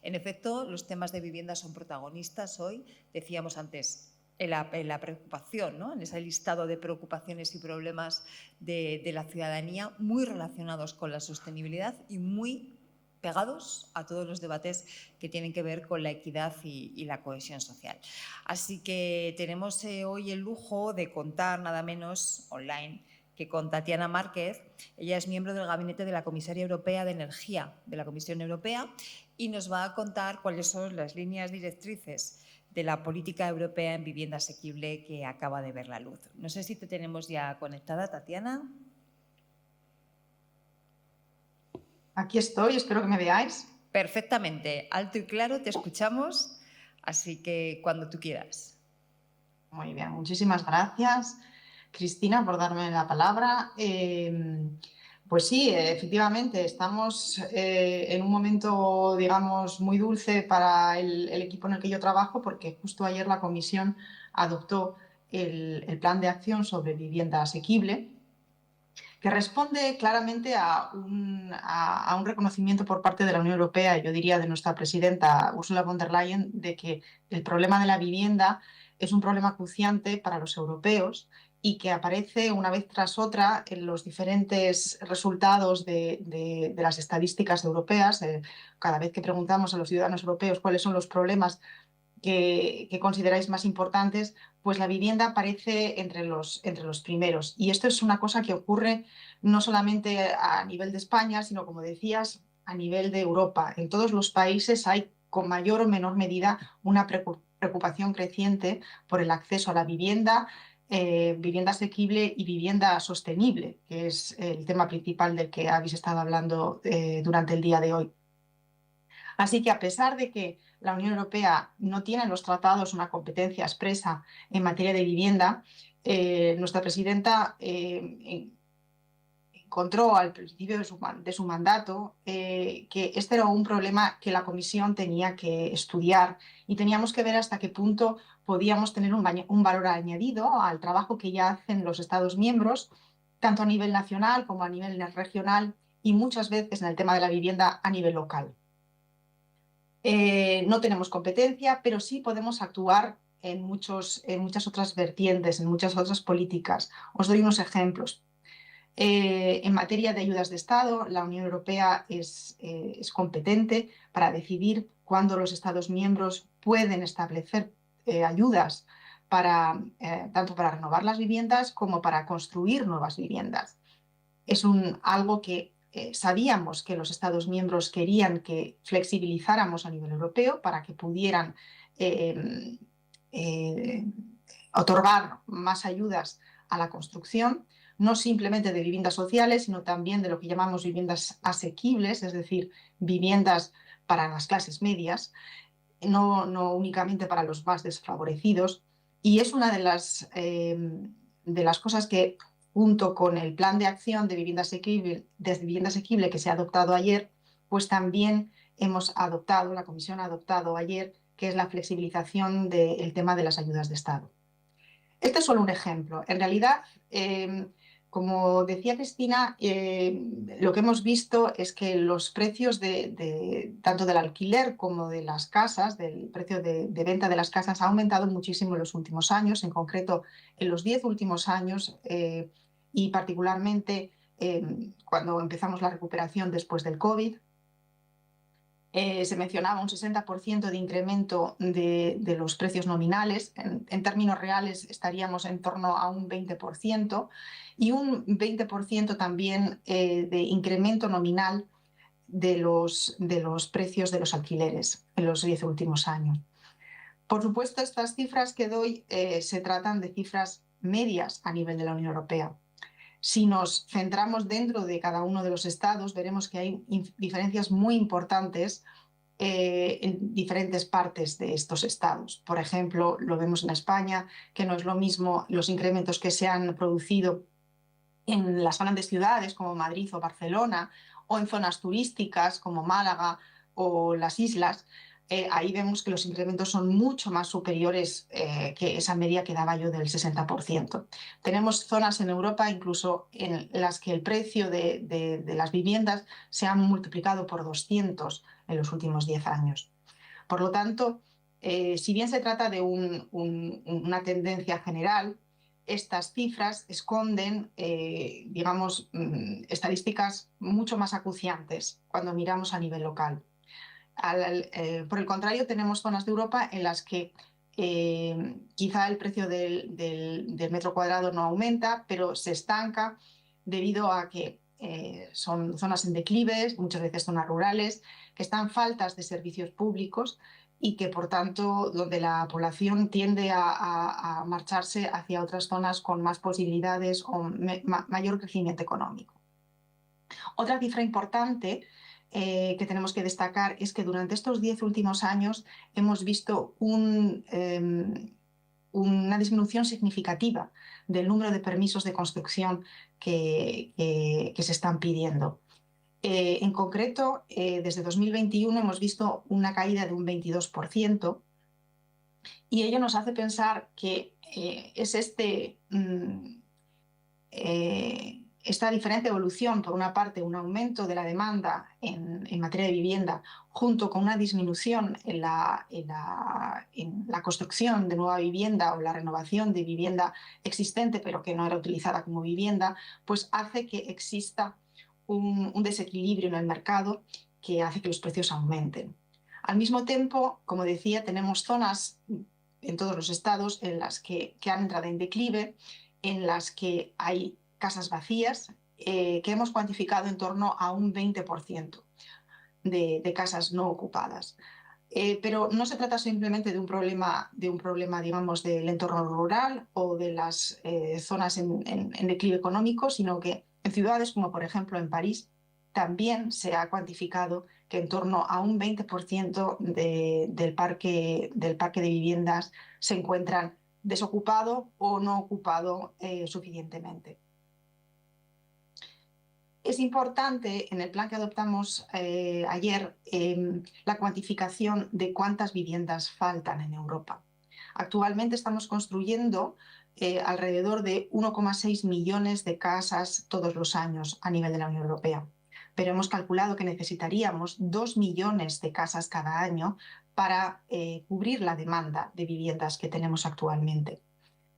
En efecto, los temas de vivienda son protagonistas hoy. Decíamos antes, en la preocupación, ¿no? En ese listado de preocupaciones y problemas de la ciudadanía, muy relacionados con la sostenibilidad y muy pegados a todos los debates que tienen que ver con la equidad y la cohesión social. Así que tenemos hoy el lujo de contar nada menos online que con Tatiana Márquez. Ella es miembro del gabinete de la Comisaria Europea de Energía de la Comisión Europea y nos va a contar cuáles son las líneas directrices de la política europea en vivienda asequible que acaba de ver la luz. No sé si te tenemos ya conectada, Tatiana. Aquí estoy, espero que me veáis. Perfectamente, alto y claro, te escuchamos, así que cuando tú quieras. Muy bien, muchísimas gracias, Cristina, por darme la palabra. Pues sí, efectivamente, estamos en un momento, digamos, muy dulce para el equipo en el que yo trabajo, porque justo ayer la Comisión adoptó el Plan de Acción sobre Vivienda Asequible, que responde claramente a un reconocimiento por parte de la Unión Europea, yo diría de nuestra presidenta Ursula von der Leyen, de que el problema de la vivienda es un problema cruciante para los europeos y que aparece una vez tras otra en los diferentes resultados de las estadísticas europeas. Cada vez que preguntamos a los ciudadanos europeos cuáles son los problemas que consideráis más importantes, pues la vivienda aparece entre los primeros. Y esto es una cosa que ocurre no solamente a nivel de España, sino, como decías, a nivel de Europa. En todos los países hay, con mayor o menor medida, una preocupación creciente por el acceso a la vivienda, vivienda asequible y vivienda sostenible, que es el tema principal del que habéis estado hablando durante el día de hoy. Así que, a pesar de que la Unión Europea no tiene en los tratados una competencia expresa en materia de vivienda, nuestra presidenta encontró al principio de su mandato que este era un problema que la Comisión tenía que estudiar y teníamos que ver hasta qué punto podíamos tener un valor añadido al trabajo que ya hacen los Estados miembros, tanto a nivel nacional como a nivel regional y muchas veces en el tema de la vivienda a nivel local. No tenemos competencia, pero sí podemos actuar en muchas otras vertientes, en muchas otras políticas. Os doy unos ejemplos. En materia de ayudas de Estado, la Unión Europea es competente para decidir cuándo los Estados miembros pueden establecer ayudas tanto para renovar las viviendas como para construir nuevas viviendas. Es algo que sabíamos que los Estados miembros querían que flexibilizáramos a nivel europeo para que pudieran eh, eh, otorgar más ayudas a la construcción, no simplemente de viviendas sociales, sino también de lo que llamamos viviendas asequibles, es decir, viviendas para las clases medias, no únicamente para los más desfavorecidos. Y es una de las cosas que, junto con el plan de acción de vivienda asequible que se ha adoptado ayer, pues también la Comisión ha adoptado ayer, que es la flexibilización del tema de las ayudas de Estado. Este es solo un ejemplo. En realidad, como decía Cristina, lo que hemos visto es que los precios tanto del alquiler como de las casas, del precio de venta de las casas, ha aumentado muchísimo en los últimos años, en concreto en los 10 últimos años, y particularmente cuando empezamos la recuperación después del COVID. Se mencionaba un 60% de incremento de los precios nominales. En términos reales estaríamos en torno a un 20% y un 20% también de incremento nominal de los precios de los alquileres en los 10 últimos años. Por supuesto, estas cifras que doy se tratan de cifras medias a nivel de la Unión Europea. Si nos centramos dentro de cada uno de los estados, veremos que hay diferencias muy importantes en diferentes partes de estos estados. Por ejemplo, lo vemos en España, que no es lo mismo los incrementos que se han producido en las grandes ciudades como Madrid o Barcelona, o en zonas turísticas como Málaga o las islas. Ahí vemos que los incrementos son mucho más superiores que esa media que daba yo del 60%. Tenemos zonas en Europa incluso en las que el precio de las viviendas se ha multiplicado por 200 en los últimos 10 años. Por lo tanto, si bien se trata de una tendencia general, estas cifras esconden, digamos, estadísticas mucho más acuciantes cuando miramos a nivel local. Por el contrario, tenemos zonas de Europa en las que quizá el precio del metro cuadrado no aumenta, pero se estanca debido a que son zonas en declives, muchas veces zonas rurales, que están faltas de servicios públicos y que, por tanto, donde la población tiende a marcharse hacia otras zonas con más posibilidades o mayor crecimiento económico. Otra cifra importante que tenemos que destacar es que durante estos 10 últimos años hemos visto una disminución significativa del número de permisos de construcción que se están pidiendo. En concreto, desde 2021 hemos visto una caída de un 22%, y ello nos hace pensar que es esta diferente evolución, por una parte, un aumento de la demanda en materia de vivienda, junto con una disminución en la construcción de nueva vivienda o la renovación de vivienda existente, pero que no era utilizada como vivienda, pues hace que exista un desequilibrio en el mercado que hace que los precios aumenten. Al mismo tiempo, como decía, tenemos zonas en todos los estados en las que han entrado en declive, en las que hay casas vacías, que hemos cuantificado en torno a un 20% de casas no ocupadas. Pero no se trata simplemente de un problema, digamos, del entorno rural o de las zonas en declive económico, sino que en ciudades como, por ejemplo, en París, también se ha cuantificado que en torno a un 20% del parque de viviendas se encuentran desocupado o no ocupado suficientemente. Es importante, en el plan que adoptamos ayer, la cuantificación de cuántas viviendas faltan en Europa. Actualmente estamos construyendo alrededor de 1,6 millones de casas todos los años a nivel de la Unión Europea, pero hemos calculado que necesitaríamos 2 millones de casas cada año para cubrir la demanda de viviendas que tenemos actualmente.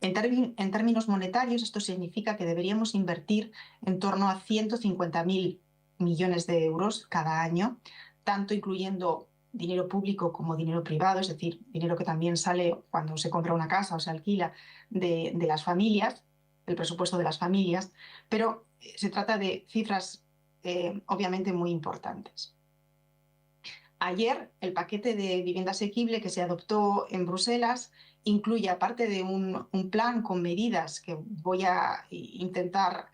En términos monetarios, esto significa que deberíamos invertir en torno a 150.000 millones de euros cada año, tanto incluyendo dinero público como dinero privado, es decir, dinero que también sale cuando se compra una casa o se alquila de las familias, el presupuesto de las familias, pero se trata de cifras obviamente muy importantes. Ayer, el paquete de vivienda asequible que se adoptó en Bruselas incluye, aparte de un plan con medidas que voy a intentar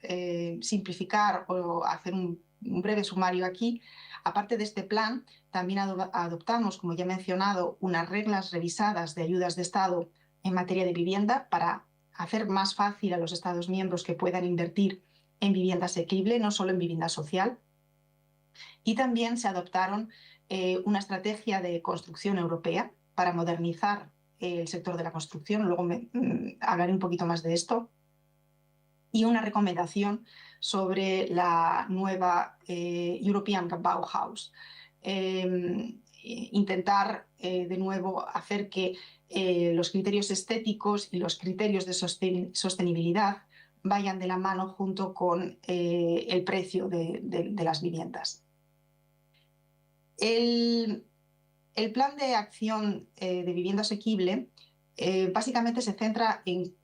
simplificar o hacer un breve sumario aquí, aparte de este plan, también adoptamos, como ya he mencionado, unas reglas revisadas de ayudas de Estado en materia de vivienda para hacer más fácil a los Estados miembros que puedan invertir en vivienda asequible, no solo en vivienda social. Y también se adoptaron una estrategia de construcción europea para modernizar el sector de la construcción, luego hablaré un poquito más de esto, y una recomendación sobre la nueva European Bauhaus. Intentar de nuevo hacer que los criterios estéticos y los criterios de sostenibilidad vayan de la mano junto con el precio de las viviendas. El plan de acción de vivienda asequible básicamente se centra en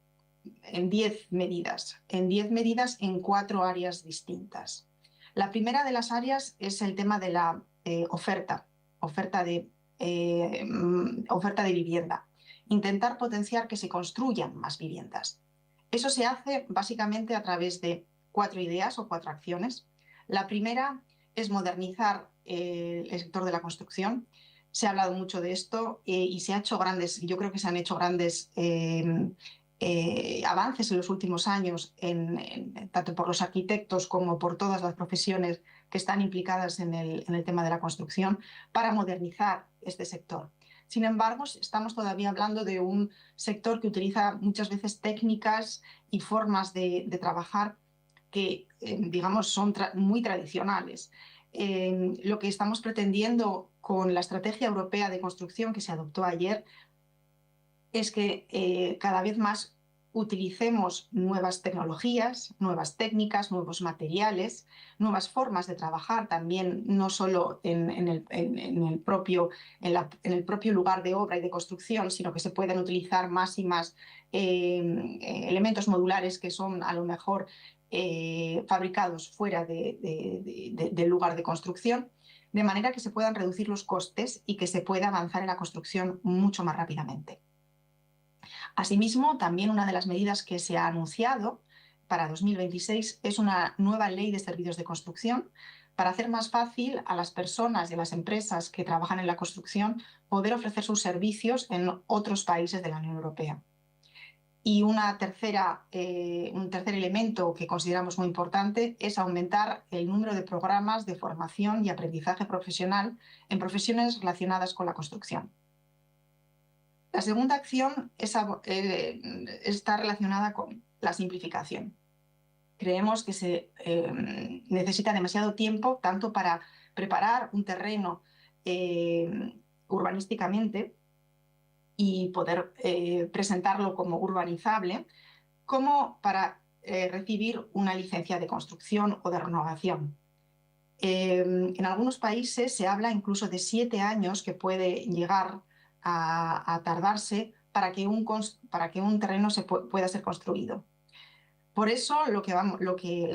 10 medidas, en 4 áreas distintas. La primera de las áreas es el tema de la oferta de vivienda. Intentar potenciar que se construyan más viviendas. Eso se hace básicamente a través de 4 ideas o 4 acciones. La primera es modernizar el sector de la construcción. Se ha hablado mucho de esto y yo creo que se han hecho grandes avances en los últimos años, tanto por los arquitectos como por todas las profesiones que están implicadas en el tema de la construcción, para modernizar este sector. Sin embargo, estamos todavía hablando de un sector que utiliza muchas veces técnicas y formas de trabajar que, digamos, son muy tradicionales. Lo que estamos pretendiendo con la Estrategia Europea de Construcción que se adoptó ayer es que cada vez más utilicemos nuevas tecnologías, nuevas técnicas, nuevos materiales, nuevas formas de trabajar también, no solo en el propio lugar de obra y de construcción, sino que se pueden utilizar más y más elementos modulares que son a lo mejor fabricados fuera del lugar de construcción, de manera que se puedan reducir los costes y que se pueda avanzar en la construcción mucho más rápidamente. Asimismo, también una de las medidas que se ha anunciado para 2026 es una nueva ley de servicios de construcción para hacer más fácil a las personas y a las empresas que trabajan en la construcción poder ofrecer sus servicios en otros países de la Unión Europea. Y un tercer elemento que consideramos muy importante es aumentar el número de programas de formación y aprendizaje profesional en profesiones relacionadas con la construcción. La segunda acción está relacionada con la simplificación. Creemos que se necesita demasiado tiempo tanto para preparar un terreno urbanísticamente y poder presentarlo como urbanizable, como para recibir una licencia de construcción o de renovación. En algunos países se habla incluso de 7 años que puede llegar a tardarse para que un terreno pueda ser construido. Por eso lo que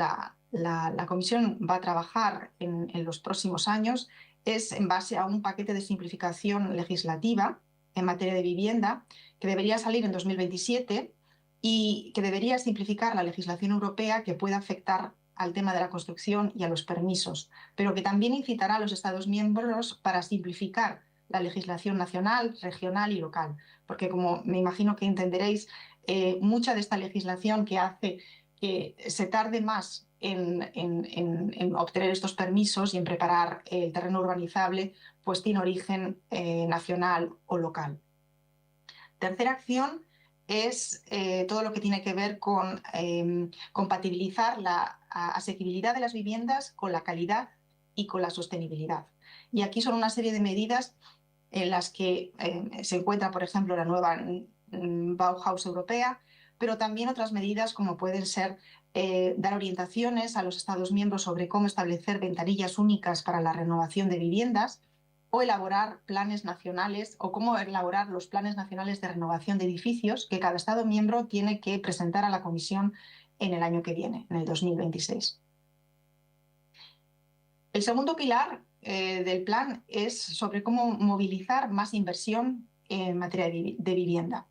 la Comisión va a trabajar en los próximos años es en base a un paquete de simplificación legislativa en materia de vivienda que debería salir en 2027 y que debería simplificar la legislación europea que pueda afectar al tema de la construcción y a los permisos, pero que también incitará a los Estados miembros para simplificar la legislación nacional, regional y local, porque como me imagino que entenderéis, mucha de esta legislación que hace que se tarde más en obtener estos permisos y en preparar el terreno urbanizable, pues tiene origen nacional o local. Tercera acción es todo lo que tiene que ver con compatibilizar la asequibilidad de las viviendas con la calidad y con la sostenibilidad. Y aquí son una serie de medidas en las que se encuentra, por ejemplo, la nueva Bauhaus europea, pero también otras medidas como pueden ser dar orientaciones a los Estados miembros sobre cómo establecer ventanillas únicas para la renovación de viviendas, o elaborar planes nacionales o cómo elaborar los planes nacionales de renovación de edificios que cada Estado miembro tiene que presentar a la Comisión en el año que viene, en el 2026. El segundo pilar del plan es sobre cómo movilizar más inversión en materia de vivienda.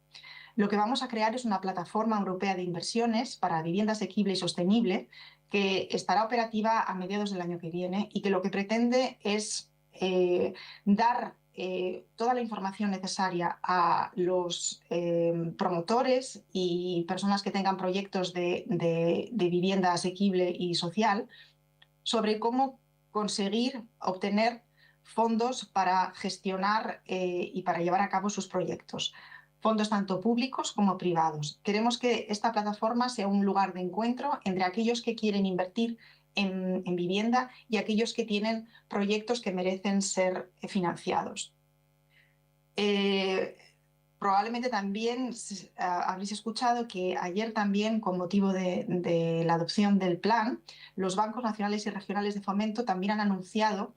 Lo que vamos a crear es una plataforma europea de inversiones para vivienda asequible y sostenible que estará operativa a mediados del año que viene y que lo que pretende es dar toda la información necesaria a los promotores y personas que tengan proyectos de vivienda asequible y social sobre cómo conseguir obtener fondos para gestionar y para llevar a cabo sus proyectos. Fondos tanto públicos como privados. Queremos que esta plataforma sea un lugar de encuentro entre aquellos que quieren invertir en vivienda y aquellos que tienen proyectos que merecen ser financiados. Probablemente también habréis escuchado que ayer también, con motivo de la adopción del plan, los bancos nacionales y regionales de fomento también han anunciado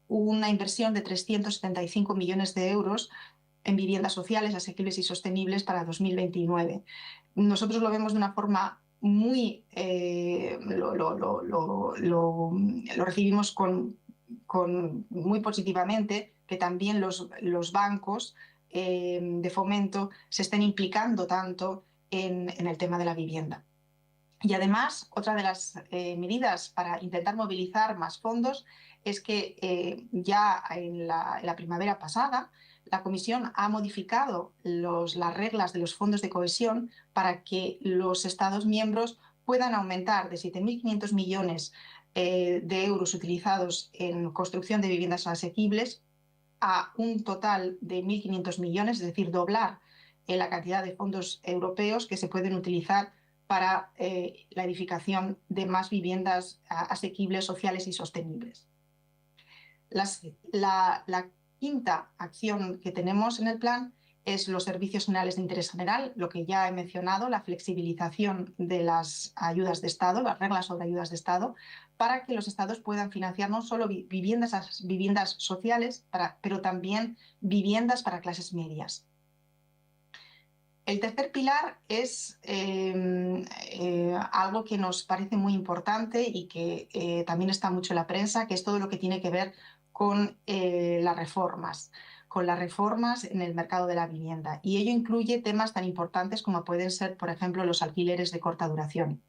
una inversión de 375 millones de euros en viviendas sociales, asequibles y sostenibles para 2029. Nosotros lo vemos de una forma muy... lo recibimos muy positivamente, que también los bancos de fomento se estén implicando tanto en el tema de la vivienda. Y además, otra de las medidas para intentar movilizar más fondos es que ya en la primavera pasada la Comisión ha modificado las reglas de los fondos de cohesión para que los Estados miembros puedan aumentar de 7.500 millones de euros utilizados en construcción de viviendas asequibles a un total de 1.500 millones, es decir, doblar la cantidad de fondos europeos que se pueden utilizar para la edificación de más viviendas asequibles, sociales y sostenibles. La quinta acción que tenemos en el plan es los servicios generales de interés general, lo que ya he mencionado, la flexibilización de las ayudas de Estado, las reglas sobre ayudas de Estado, para que los Estados puedan financiar no solo viviendas sociales, pero también viviendas para clases medias. El tercer pilar es algo que nos parece muy importante y que también está mucho en la prensa, que es todo lo que tiene que ver con las reformas, en el mercado de la vivienda. Y ello incluye temas tan importantes como pueden ser, por ejemplo, los alquileres de corta duración.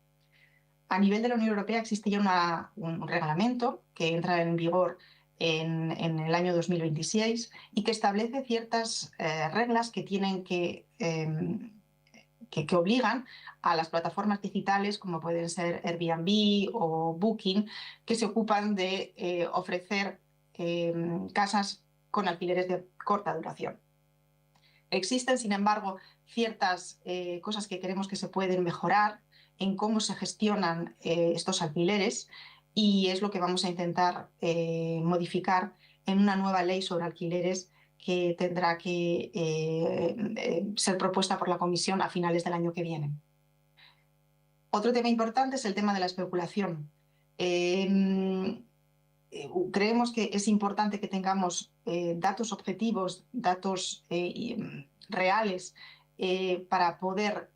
A nivel de la Unión Europea existe ya un reglamento que entra en vigor en el año 2026 y que establece ciertas reglas que tienen que obligan a las plataformas digitales como pueden ser Airbnb o Booking, que se ocupan de ofrecer casas con alquileres de corta duración. Existen, sin embargo, ciertas cosas que creemos que se pueden mejorar en cómo se gestionan estos alquileres y es lo que vamos a intentar modificar en una nueva ley sobre alquileres que tendrá que ser propuesta por la Comisión a finales del año que viene. Otro tema importante es el tema de la especulación. Creemos que es importante que tengamos datos objetivos, datos reales para poder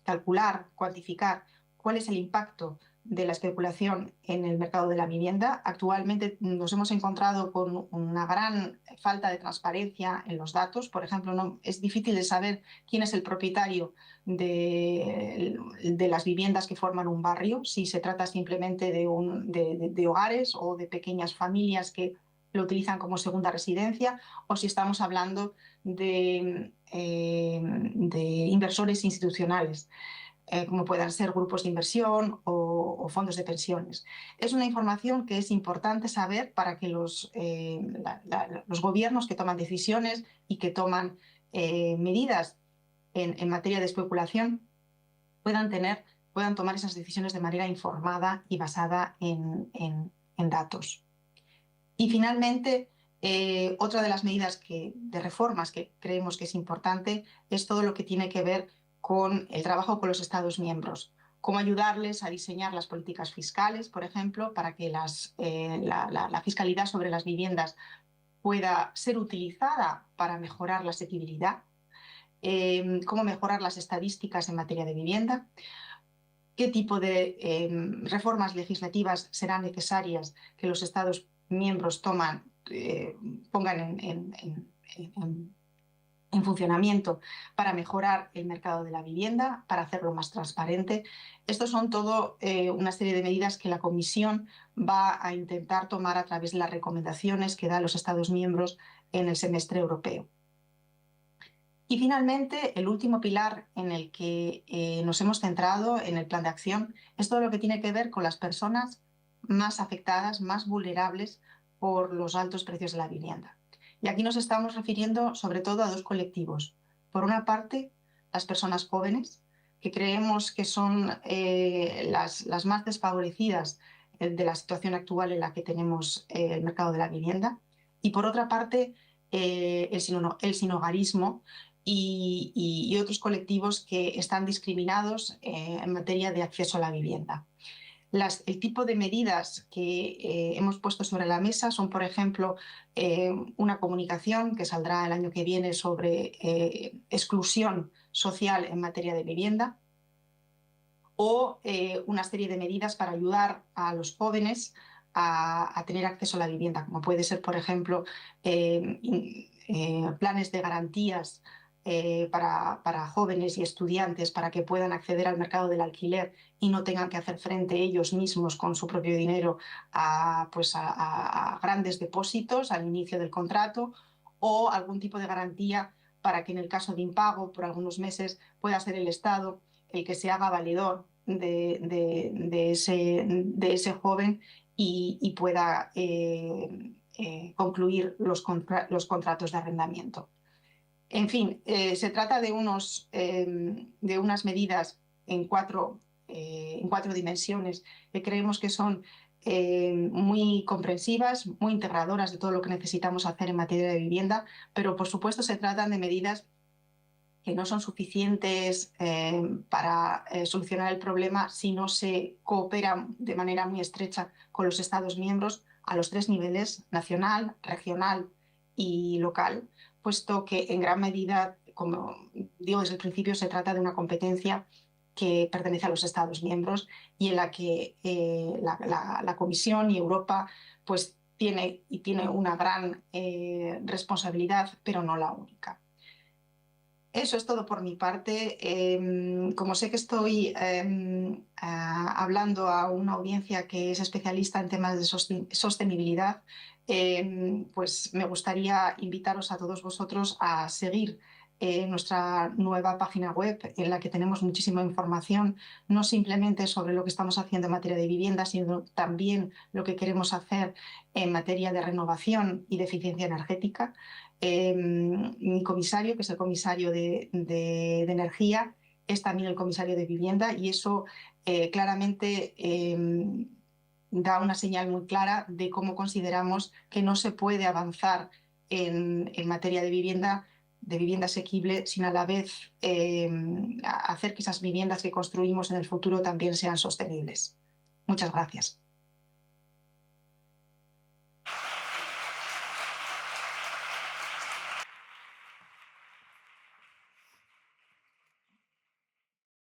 calcular, cuantificar cuál es el impacto de la especulación en el mercado de la vivienda. Actualmente nos hemos encontrado con una gran falta de transparencia en los datos. Por ejemplo, es difícil de saber quién es el propietario de las viviendas que forman un barrio, si se trata simplemente de hogares o de pequeñas familias que lo utilizan como segunda residencia, o si estamos hablando de inversores institucionales, como puedan ser grupos de inversión o fondos de pensiones. Es una información que es importante saber para que los gobiernos que toman decisiones y que toman medidas en materia de especulación puedan tomar esas decisiones de manera informada y basada en datos. Y finalmente, otra de las medidas de reformas que creemos que es importante es todo lo que tiene que ver con el trabajo con los Estados miembros. Cómo ayudarles a diseñar las políticas fiscales, por ejemplo, para que la fiscalidad sobre las viviendas pueda ser utilizada para mejorar la asequibilidad. Cómo mejorar las estadísticas en materia de vivienda, qué tipo de reformas legislativas serán necesarias que los Estados miembros pongan en funcionamiento para mejorar el mercado de la vivienda, para hacerlo más transparente. Estos son todo una serie de medidas que la Comisión va a intentar tomar a través de las recomendaciones que dan los Estados miembros en el semestre europeo. Y finalmente, el último pilar en el que nos hemos centrado en el plan de acción es todo lo que tiene que ver con las personas más afectadas, más vulnerables por los altos precios de la vivienda. Y aquí nos estamos refiriendo sobre todo a dos colectivos. Por una parte, las personas jóvenes, que creemos que son las más desfavorecidas de la situación actual en la que tenemos el mercado de la vivienda. Y por otra parte, el sinhogarismo, y otros colectivos que están discriminados en materia de acceso a la vivienda. El tipo de medidas que hemos puesto sobre la mesa son, por ejemplo, una comunicación que saldrá el año que viene sobre exclusión social en materia de vivienda, o una serie de medidas para ayudar a los jóvenes a tener acceso a la vivienda, como puede ser, por ejemplo, planes de garantías para jóvenes y estudiantes para que puedan acceder al mercado del alquiler y no tengan que hacer frente ellos mismos con su propio dinero a grandes depósitos al inicio del contrato, o algún tipo de garantía para que en el caso de impago por algunos meses pueda ser el Estado el que se haga valedor de ese joven y pueda concluir los contratos de arrendamiento. En fin, se trata de unas medidas en cuatro dimensiones que creemos que son muy comprensivas, muy integradoras de todo lo que necesitamos hacer en materia de vivienda, pero por supuesto se tratan de medidas que no son suficientes para solucionar el problema si no se coopera de manera muy estrecha con los Estados miembros a los 3 niveles, nacional, regional y local, puesto que en gran medida, como digo desde el principio, se trata de una competencia que pertenece a los Estados miembros y en la que la Comisión y Europa pues tiene una gran responsabilidad, pero no la única. Eso es todo por mi parte. Como sé que estoy hablando a una audiencia que es especialista en temas de sostenibilidad, pues me gustaría invitaros a todos vosotros a seguir nuestra nueva página web en la que tenemos muchísima información, no simplemente sobre lo que estamos haciendo en materia de vivienda, sino también lo que queremos hacer en materia de renovación y de eficiencia energética. Mi comisario, que es el comisario de energía, es también el comisario de vivienda y eso claramente da una señal muy clara de cómo consideramos que no se puede avanzar en materia de vivienda asequible, sin a la vez hacer que esas viviendas que construimos en el futuro también sean sostenibles. Muchas gracias.